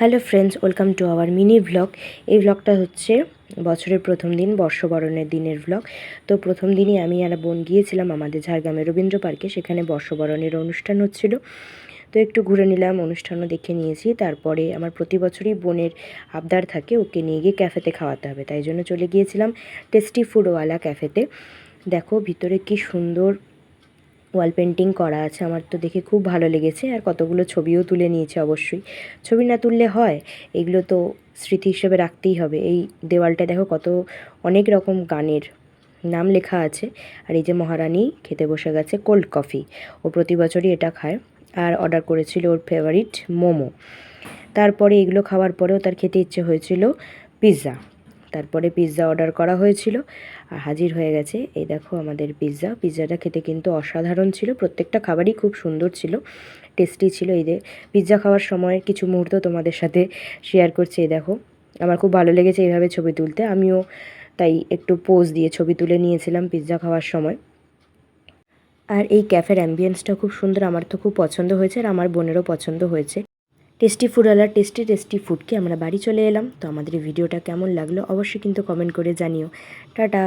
Hello friends, welcome to our mini vlog. এই ভ্লগটা হচ্ছে বছরের প্রথম দিন, বর্ষবরণের দিনের ভ্লগ। তো প্রথম দিনই আমি আর বোন গিয়েছিলাম আমাদের ঝাড়গ্রামের রবীন্দ্র পার্কে। সেখানে বর্ষবরণের অনুষ্ঠান হচ্ছিল, তো একটু ঘুরে নিলাম, অনুষ্ঠানও দেখে নিয়েছি। তারপরে আমার প্রতি বছরই বোনের আবদার থাকে ওকে নিয়ে গিয়ে ক্যাফেতে খাওয়াতে হবে, তাই জন্য চলে গিয়েছিলাম টেস্টি ফুডওয়ালা ক্যাফেতে। দেখো ভিতরে কি সুন্দর ওয়াল পেন্টিং করা আছে, আমার তো দেখে খুব ভালো লেগেছে। আর কতগুলো ছবিও তুলে নিয়েছে। অবশ্যই ছবি না তুললে হয়, এগুলো তো স্মৃতি হিসেবে রাখতেই হবে। এই দেওয়ালটা দেখো কত অনেক রকম গানের নাম লেখা আছে। আর এই যে মহারানী খেতে বসে গেছে কোল্ড কফি, ও প্রতি বছরই এটা খায়। আর অর্ডার করেছিল ওর ফেভারিট মোমো। তারপরে এগুলো খাওয়ার পরেও তার খেতে ইচ্ছে হয়েছিল পিৎজা। তারপরে পিৎজা অর্ডার করা হয়েছিল আর হাজির হয়ে গেছে। এই দেখো আমাদের পিৎজাটা খেতে কিন্তু অসাধারণ ছিল। প্রত্যেকটা খাবারই খুব সুন্দর ছিল, টেস্টি ছিল। এই যে পিৎজা খাওয়ার সময়ের কিছু মুহূর্ত তোমাদের সাথে শেয়ার করছি। এই দেখো আমার খুব ভালো লেগেছে এইভাবে ছবি তুলতে, আমিও তাই একটু পোজ দিয়ে ছবি তুলে নিয়েছিলাম পিৎজা খাওয়ার সময়। আর এই ক্যাফের অ্যাম্বিয়েন্সটা খুব সুন্দর, আমার তো খুব পছন্দ হয়েছে আর আমার বোনেরও পছন্দ হয়েছে। টেস্টি ফুডওয়ালার টেস্টি ফুডকে আমরা বাড়ি চলে এলাম। তো আমাদের এই ভিডিওটা কেমন লাগলো অবশ্যই কিন্তু কমেন্ট করে জানিও। টাটা।